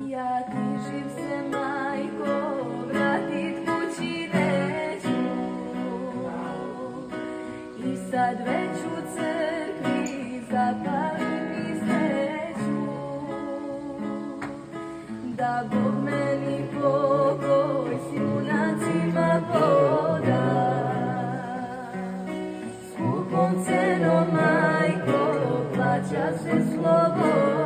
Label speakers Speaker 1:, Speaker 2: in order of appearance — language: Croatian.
Speaker 1: Ja tižim se, majko, vratit kući neću. I sad već u crkvi zapalim i sreću. Da Bog meni pokoj s junacima poda. Skupom cenom, majko, plaća se sloboda.